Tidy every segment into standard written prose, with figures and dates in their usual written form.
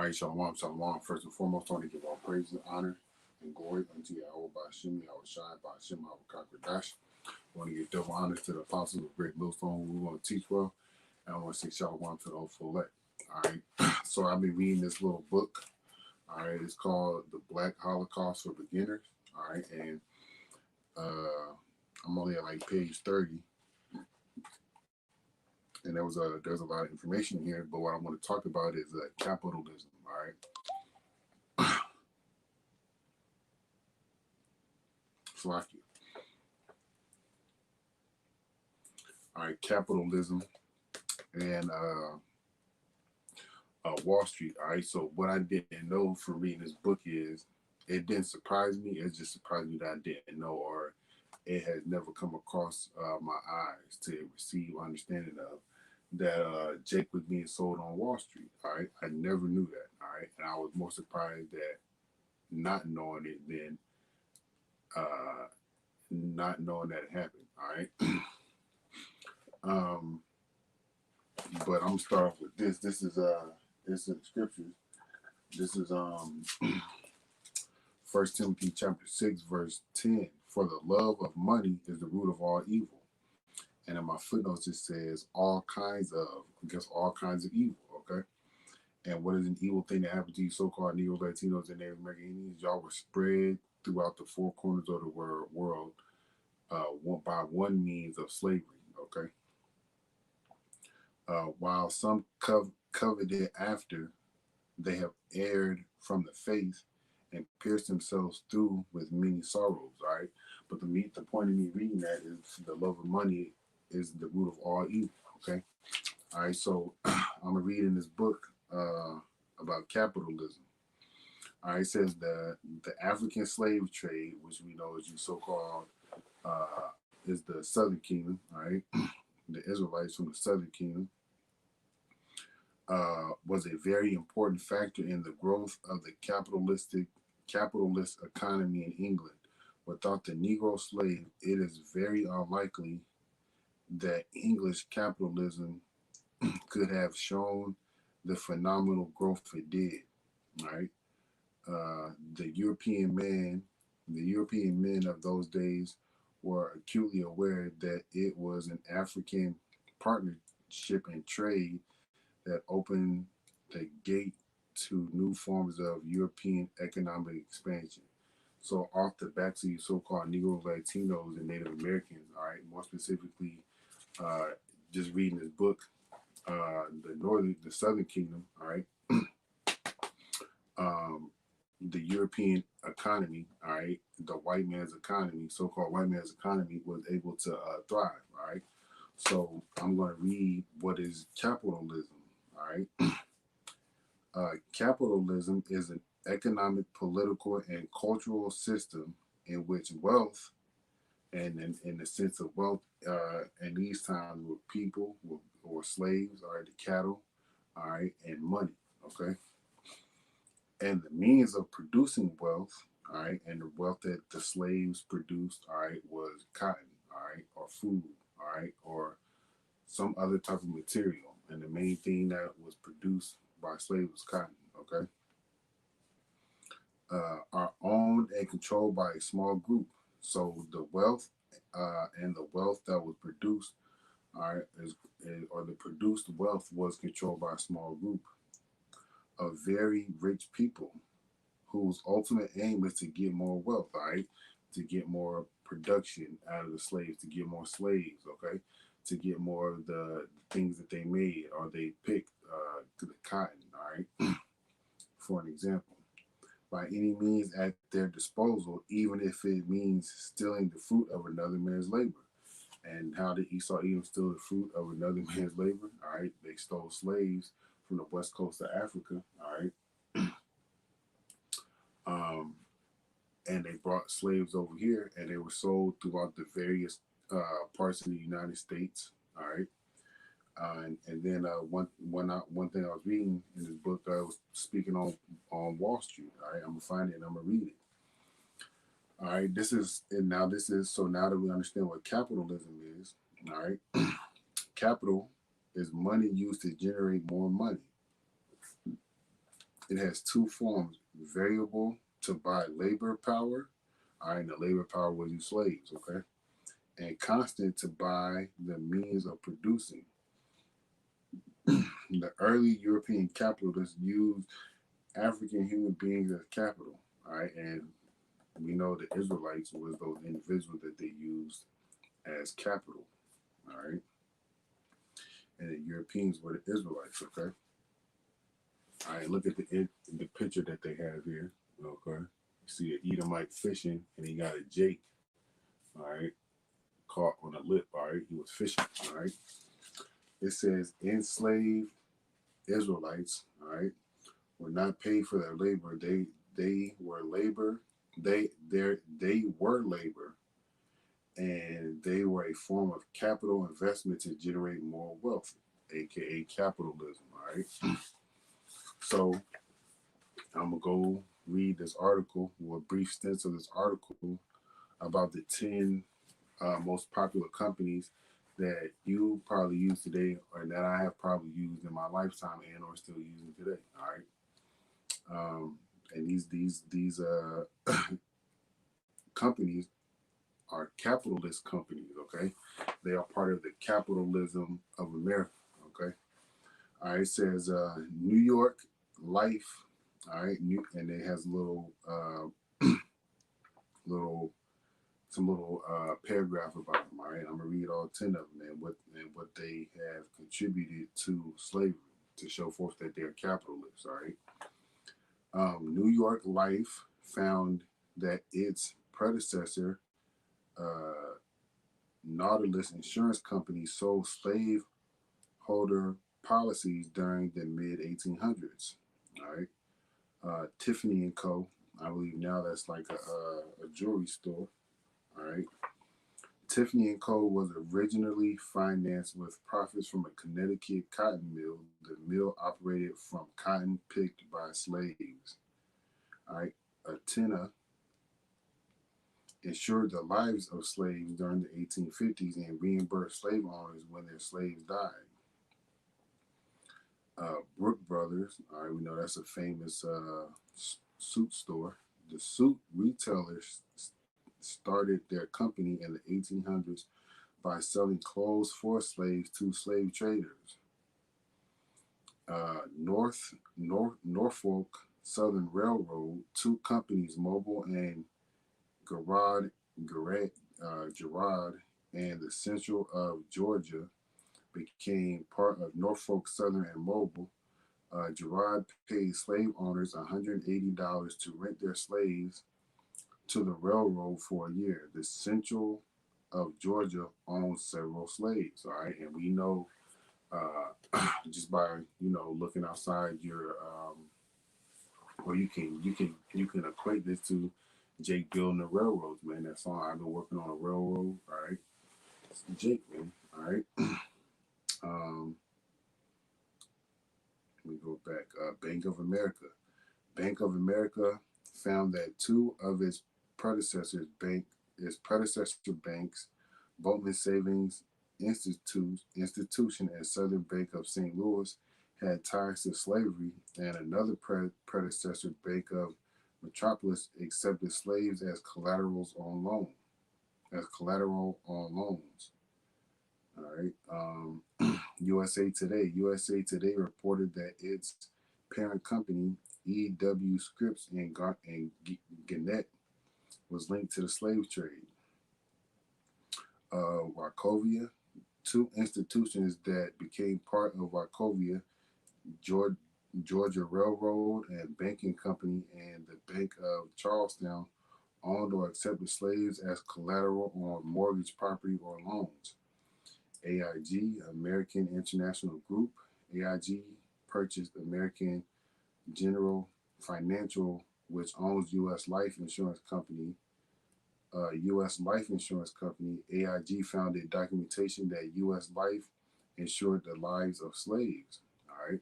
All right, shalom, shalom. First and foremost, I want to give all praise and honor and glory unto Yahweh Bashim, Yahweh Shai, Bashim, Yahweh Kakradash. I want to give double honors to the apostles of Great Millstone who we want to teach well. And I want to say shalom to the whole full. All right, so I've been reading this little book. All right, it's called The Black Holocaust for Beginners. All right, and I'm only at like page 30. And there's a lot of information here, but what I want to talk about is capitalism. All right. Slovakia. All right, capitalism and Wall Street. All right, so what I didn't know from reading this book is it didn't surprise me. It just surprised me that I didn't know, or it has never come across my eyes to receive understanding of that Jake was being sold on Wall Street. All right, I never knew that. All right, and I was more surprised that not knowing it than not knowing that it happened. All right. But I'm gonna start off with this. This is in the scriptures. This is 1 Timothy chapter 6, verse 10. For the love of money is the root of all evil. And in my footnotes it says all kinds of, I guess all kinds of evil, okay? And what is an evil thing that happened to you so-called Negroes, Latinos, and Native American Indians? Y'all were spread throughout the four corners of the world by one means of slavery, okay? While some coveted after, they have erred from the faith and pierced themselves through with many sorrows. All right, but the point of me reading that is the love of money is the root of all evil. Okay, all right. So I'm gonna read in this book about capitalism. All right, it says the African slave trade, which we know is the so-called is the Southern Kingdom. All right, the Israelites from the Southern Kingdom. Was a very important factor in the growth of the capitalist economy in England. Without the Negro slave, it is very unlikely that English capitalism could have shown the phenomenal growth it did. Right? The European men of those days were acutely aware that it was an African partnership and trade that opened the gate to new forms of European economic expansion. So off the back to you so-called Negroes, Latinos, and Native Americans, all right, more specifically, just reading this book, the Southern Kingdom, all right, the European economy, all right, the white man's economy, so-called white man's economy was able to thrive, all right. So I'm going to read what is capitalism. All right. Capitalism is an economic, political, and cultural system in which wealth, and in the sense of wealth, in these times were people or slaves, all right, the cattle, all right, and money, okay? And the means of producing wealth, all right, and the wealth that the slaves produced, all right, was cotton, all right, or food, all right, or some other type of material. And the main thing that was produced by slaves was cotton, okay? Are owned and controlled by a small group. So the wealth and the wealth that was produced, all right, or the produced wealth was controlled by a small group of very rich people whose ultimate aim is to get more wealth, all right, to get more production out of the slaves, to get more slaves, okay, to get more of the things that they made or they picked, the cotton, all right, for an example, by any means at their disposal, even if it means stealing the fruit of another man's labor. And how did Esau Edom steal the fruit of another man's labor? All right, they stole slaves from the west coast of Africa, all right, and they brought slaves over here, and they were sold throughout the various parts of the United States, all right. And then one thing I was reading in this book, I was speaking on Wall Street. All right, I'm gonna find it and I'm gonna read it. All right, this is now that we understand what capitalism is. All right, capital is money used to generate more money. It has two forms: variable to buy labor power. All right, the labor power was you slaves, okay? And constant to buy the means of producing. The early European capitalists used African human beings as capital. All right, and we know the Israelites was those individuals that they used as capital. All right, and the Europeans were the Israelites. Okay. All right, look at the picture that they have here. Okay, you see an Edomite fishing, and he got a Jake. All right, caught on a lip. All right, he was fishing. All right, it says enslaved Israelites. All right, were not paid for their labor. They were labor. They were labor, and they were a form of capital investment to generate more wealth, aka capitalism. All right. So I'm gonna go read this article, or a brief stint of this article about the 10 most popular companies that you probably use today, or that I have probably used in my lifetime and or still using today. All right. And these companies are capitalist companies. Okay, they are part of the capitalism of America. Okay. All right. It says New York Life. All right, and it has little some little paragraph about them. All right, I'm gonna read all 10 of them and what they have contributed to slavery to show forth that they're capitalists. All right. New York Life found that its predecessor, uh, Nautilus Insurance Company, sold slaveholder policies during the mid 1800s. All right. Tiffany and Co. I believe now that's like a jewelry store. All right. Tiffany and Co. was originally financed with profits from a Connecticut cotton mill. The mill operated from cotton picked by slaves. All right. Atina insured the lives of slaves during the 1850s and reimbursed slave owners when their slaves died. Brook Brothers, all right, we know that's a famous suit store. The suit retailers started their company in the 1800s by selling clothes for slaves to slave traders. Norfolk Southern Railroad, two companies, Mobile and Garrard, Gerard, and the Central of Georgia, became part of Norfolk Southern and Mobile. Gerard paid slave owners $180 to rent their slaves to the railroad for a year. The Central of Georgia owned several slaves. All right, and we know just by looking outside your or you can equate this to Jake building the railroads, man. That song, I've been working on a railroad. All right, it's Jake, man. All right. um, Let me go back. Bank of America. Bank of America found that two of its predecessor banks, Boatman Savings Institution and Southern Bank of St. Louis, had ties to slavery, and another predecessor bank of Metropolis accepted slaves as collateral on loans. All right. USA Today. USA Today reported that its parent company, E.W. Scripps and Gannett, was linked to the slave trade. Wachovia. Two institutions that became part of Wachovia, Georgia, Georgia Railroad and Banking Company, and the Bank of Charlestown, owned or accepted slaves as collateral on mortgage property or loans. AIG, American International Group. AIG purchased American General Financial, which owns U.S. Life Insurance Company. U.S. Life Insurance Company, AIG, founded documentation that U.S. Life insured the lives of slaves. All right.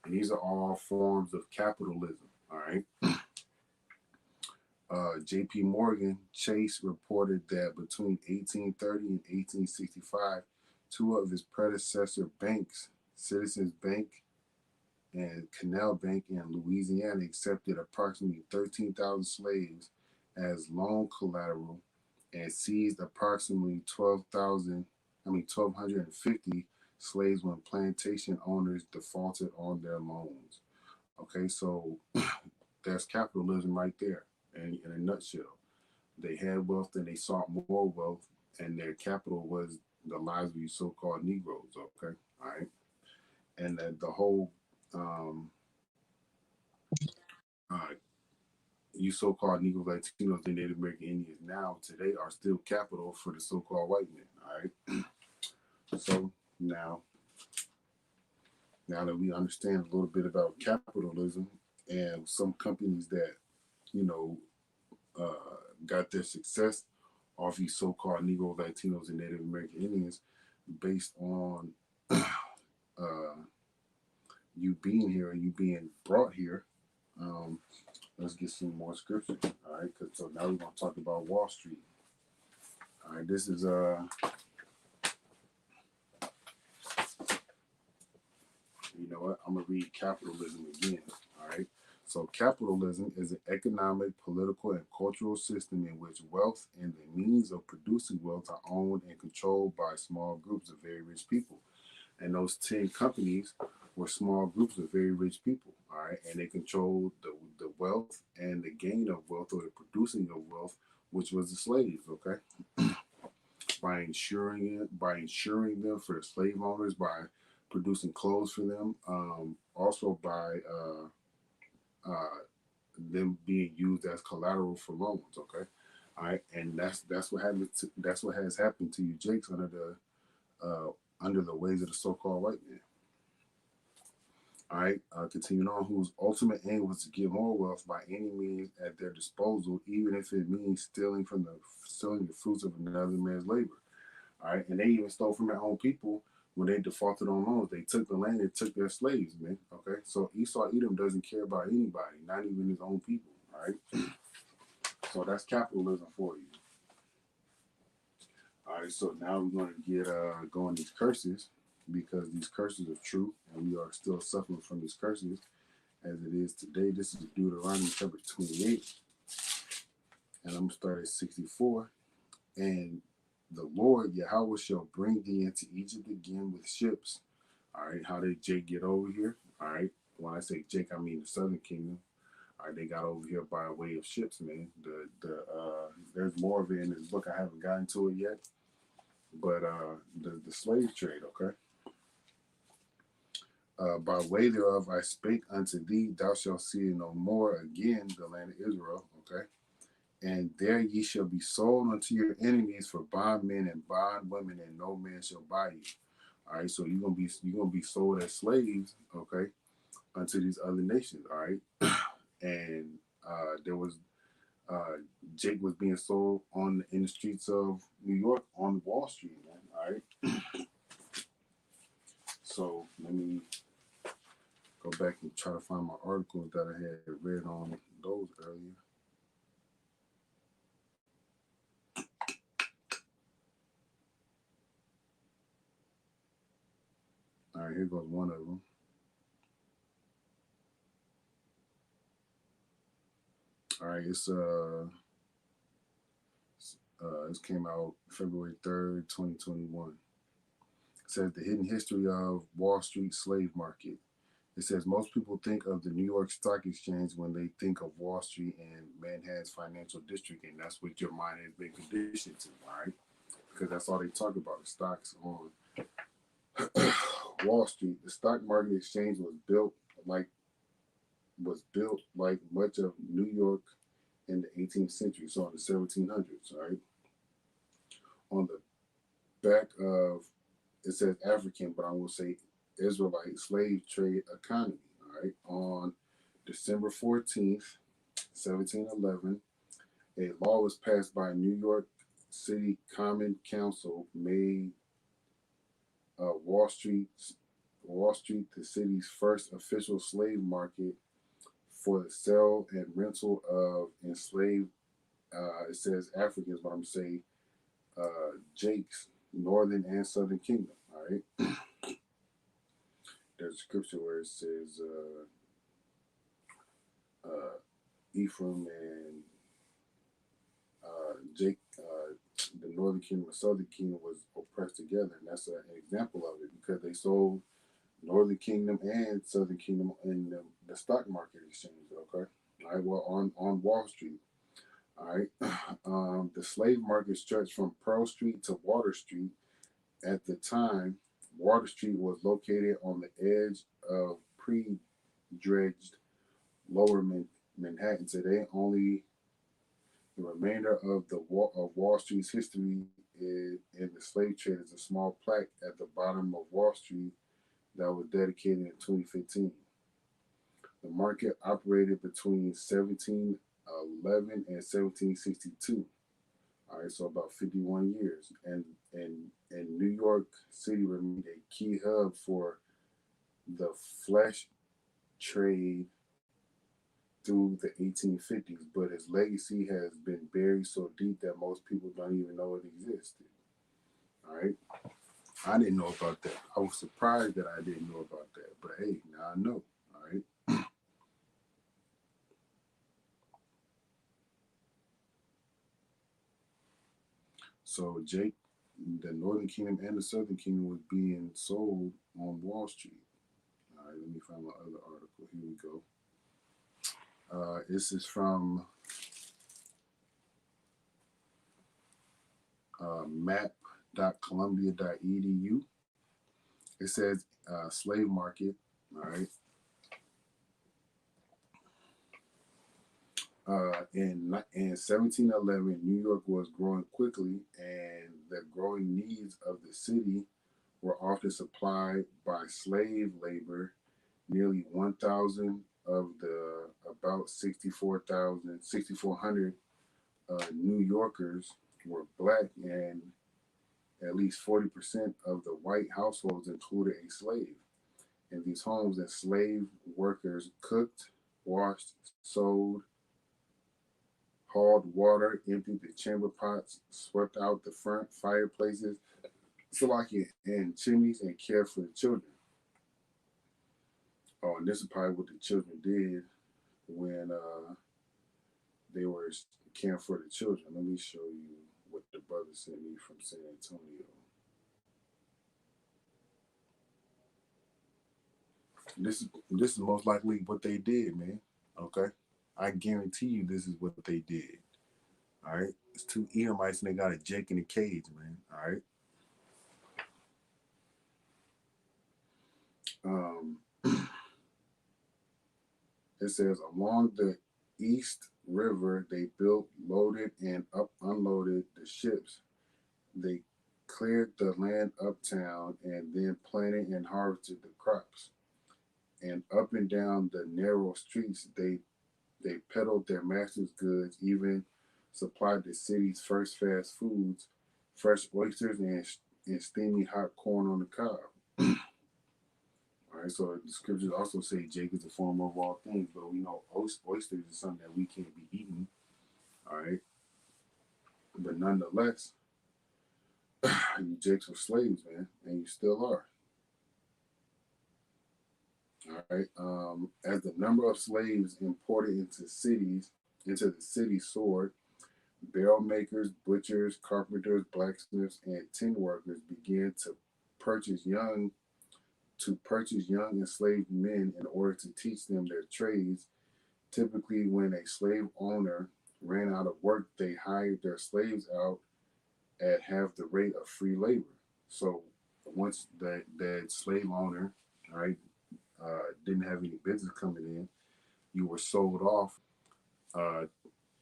And these are all forms of capitalism. All right. J.P. Morgan Chase reported that between 1830 and 1865, two of his predecessor banks, Citizens Bank and Canal Bank in Louisiana accepted approximately 13,000 slaves as loan collateral and seized approximately 1,250 slaves when plantation owners defaulted on their loans. Okay, so that's capitalism right there in a nutshell. They had wealth and they sought more wealth, and their capital was the lives of you so called Negroes. Okay, all right, and the whole uh, you so called Negroes, Latinos, and Native American Indians now today are still capital for the so called white men. All right, so now now that we understand a little bit about capitalism and some companies that you know got their success off these so-called Negro, Latinos, and Native American Indians based on you being here and you being brought here. Um, let's get some more scripture. All right, because so now we're gonna talk about Wall Street. All right, this is you know what? I'm gonna read capitalism again. All right. So capitalism is an economic, political, and cultural system in which wealth and the means of producing wealth are owned and controlled by small groups of very rich people. And those 10 companies were small groups of very rich people. All right. And they controlled the wealth and the gain of wealth or the producing of wealth, which was the slaves. Okay. By insuring them for the slave owners, by producing clothes for them, also by uh, them being used as collateral for loans. Okay, all right, and that's what happened. That's what has happened to you, Jakes, under the ways of the so-called white man. All right, continuing on, whose ultimate aim was to get more wealth by any means at their disposal, even if it means stealing the fruits of another man's labor. All right, and they even stole from their own people when they defaulted on loans. They took the land and took their slaves, man. Okay, so Esau Edom doesn't care about anybody, not even his own people. All right, so that's capitalism for you. All right, so now we're going to get going these curses because these curses are true, and we are still suffering from these curses as it is today. This is Deuteronomy chapter 28, and I'm gonna start at 64. And the Lord Yahweh shall bring thee into Egypt again with ships. All right, how did Jake get over here? All right, when I say Jake, I mean the Southern Kingdom. All right, they got over here by way of ships, man. There's more of it in this book. I haven't gotten to it yet, but the slave trade, okay. By way thereof I spake unto thee, thou shalt see no more again the land of Israel, okay. And there ye shall be sold unto your enemies for bondmen and bondwomen, and no man shall buy you. All right, so you're gonna be sold as slaves, okay, unto these other nations. All right, and there was uh, Jake was being sold in the streets of New York on Wall Street, man. All right, so let me go back and try to find my articles that I had read on those earlier. All right, here goes one of them. All right, this came out February 3rd, 2021. It says the hidden history of Wall Street slave market. It says most people think of the New York Stock Exchange when they think of Wall Street and Manhattan's financial district, and that's what your mind has been conditioned to, all right? Because that's all they talk about, the stocks on Wall Street. The stock market exchange like was built like much of New York in the 18th century, so in the 1700s, all right? On the back of it says African, but I will say Israelite slave trade economy. All right, on December 14th, 1711, a law was passed by New York City Common Council, made Wall Street the city's first official slave market for the sale and rental of enslaved. It says Africans, but I'm saying Jake's Northern and Southern Kingdom. All right. there's a scripture where it says Ephraim and Jake, the northern kingdom and southern kingdom was oppressed together, and that's an example of it because they sold northern kingdom and southern kingdom in the stock market exchange. Okay, all right. Well, on Wall Street. All right. The slave market stretched from Pearl Street to Water Street. At the time, Water Street was located on the edge of pre-dredged Lower Manhattan. Today, only the remainder of Wall Street's history in the slave trade is a small plaque at the bottom of Wall Street that was dedicated in 2015. The market operated between 1711 and 1762. All right, so about 51 years, and New York City remained a key hub for the flesh trade through the 1850s, but its legacy has been buried so deep that most people don't even know it existed. All right, I didn't know about that. I was surprised that I didn't know about that, but hey, now I know. All right. So Jake, the Northern Kingdom and the Southern Kingdom was being sold on Wall Street. All right, let me find my other article. Here we go. This is from map.columbia.edu. It says slave market. All right. In 1711, New York was growing quickly, and the growing needs of the city were often supplied by slave labor. Nearly 1,000 of the about 6,400 New Yorkers were black, and at least 40% of the white households included a slave. In these homes, enslaved workers cooked, washed, sewed, hauled water, emptied the chamber pots, swept out the front fireplaces, and chimneys, and cared for the children. Oh, and this is probably what the children did when they were caring for the children. Let me show you what the brother sent me from San Antonio. This is most likely what they did, man. Okay, I guarantee you this is what they did. All right, it's two Edomites and they got a Jake in a cage, man. All right. Um, it says along the East River they built, loaded, and unloaded the ships. They cleared the land uptown and then planted and harvested the crops. And up and down the narrow streets, they peddled their master's goods, even supplied the city's first fast foods, fresh oysters and steamy hot corn on the cob. All right, so the scriptures also say Jake is the former of all things, but we know oysters is something that we can't be eating. All right, but nonetheless, you Jakes were slaves, man, and you still are. All right. As the number of slaves imported into the city soared, barrel makers, butchers, carpenters, blacksmiths, and tin workers began purchase young purchase young enslaved men in order to teach them their trades. Typically, when a slave owner ran out of work, they hired their slaves out at half the rate of free labor. So once that slave owner, all right, didn't have any business coming in, you were sold off uh,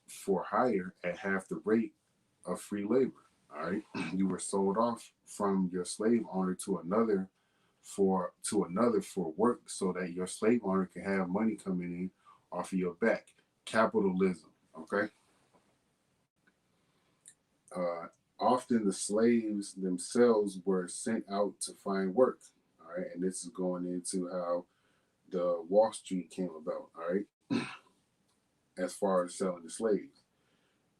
for hire at half the rate of free labor. All right, you were sold off from your slave owner to another for work, so that your slave owner can have money coming in off of your back. Capitalism. Okay. Uh, Often the slaves themselves were sent out to find work. All right, and this is going into how the Wall Street came about. All right, as far as selling the slaves.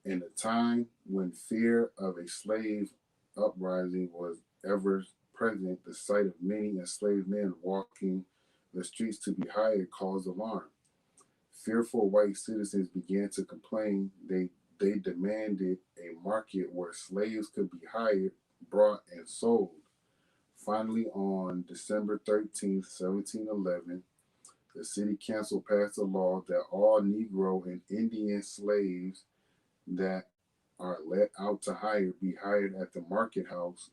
In a time when fear of a slave uprising was ever present, the sight of many enslaved men walking the streets to be hired caused alarm. Fearful white citizens began to complain. They demanded a market where slaves could be hired, brought, and sold. Finally, on December 13th, 1711, the city council passed a law that all Negro and Indian slaves that are let out to hire be hired at the market house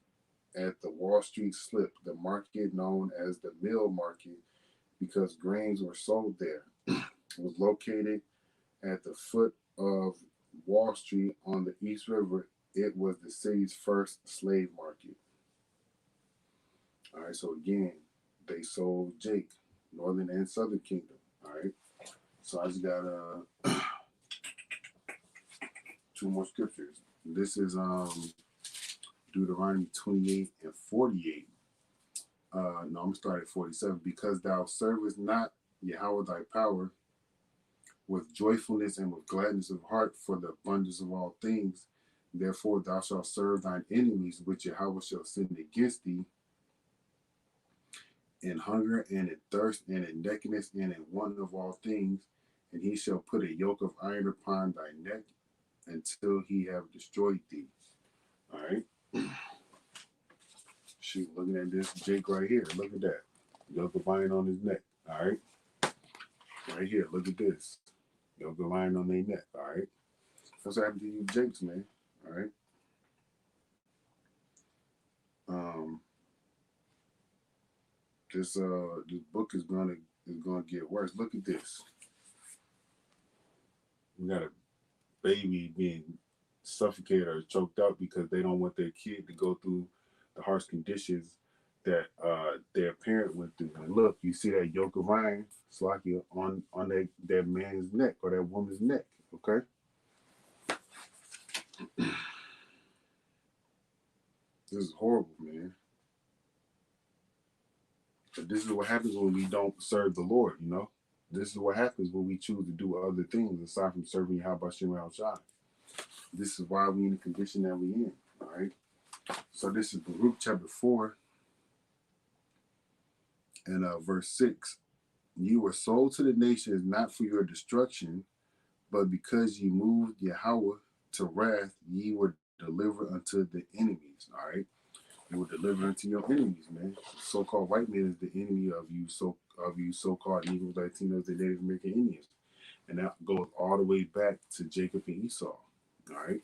at the Wall Street slip, the market known as the Mill Market because grains were sold there. It was located at the foot of Wall Street on the East River. It was the city's first slave market. All right, so again, they sold Jake, Northern and Southern Kingdom. All right, so I just got two more scriptures. This is Deuteronomy 28 and 48. No, I'm gonna start at 47. Because thou servest not Yahweh thy power with joyfulness and with gladness of heart for the abundance of all things, therefore thou shalt serve thine enemies, which Yahweh shall send against thee, in hunger and in thirst and in nakedness and in want of all things, and he shall put a yoke of iron upon thy neck until he have destroyed thee. All right. Shoot, looking at this Jake right here. Look at that. Yoke of iron on his neck. All right. Right here. Look at this. Yoke of iron on their neck. All right. What's happening to you, Jakes, man? All right. This book is gonna get worse. Look at this. We got a baby being suffocated or choked out because they don't want their kid to go through the harsh conditions that their parent went through. And look, you see that yoke of iron, Slakia, on that man's neck or that woman's neck. Okay. This is horrible, man. But this is what happens when we don't serve the Lord, you know? This is what happens when we choose to do other things aside from serving Yahweh Shem Shai. This is why we in the condition that we in, all right? So this is Baruch chapter 4 and verse 6. You were sold to the nations not for your destruction, but because ye moved Yahweh to wrath, ye were delivered unto the enemies, all right? You were delivered unto your enemies, man. So-called white man is the enemy of you so-called Negroes, Latinos, and Native American Indians. And that goes all the way back to Jacob and Esau. All right.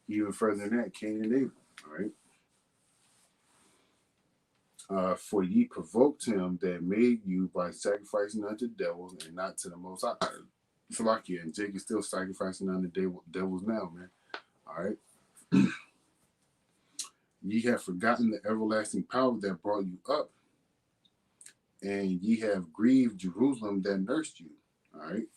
Even further than that, Cain and Abel. All right. For ye provoked him that made you by sacrificing unto devils and not to the Most High. Salakia, and Jake is still sacrificing unto devils now, man. All right. Ye have forgotten the everlasting power that brought you up, and ye have grieved Jerusalem that nursed you. All right.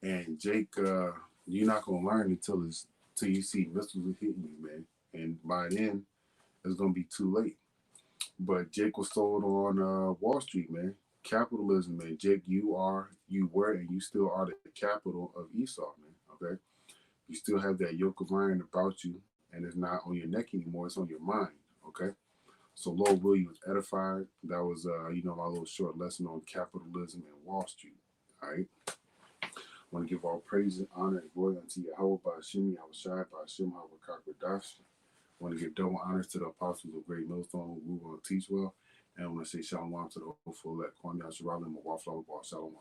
And Jake, you're not gonna learn until you see missiles hitting you, man. And by then, it's gonna be too late. But Jake was sold on Wall Street, man. Capitalism, man. Jake, you were, and you still are the capital of Esau, man. Okay. You still have that yoke of iron about you, and it's not on your neck anymore. It's on your mind. Okay. So Lord Willie was edified. That was, my little short lesson on capitalism and Wall Street. All right. I want to give all praise and honor and glory unto Yahweh by Hashem, Yahweh Shai, by Hashem, Hawakai. I want to give double honors to the apostles of Great Millstone who will teach well. And I want to say shalom to the hopeful elect. Kwame Ashuralim, Wafla, Shalom.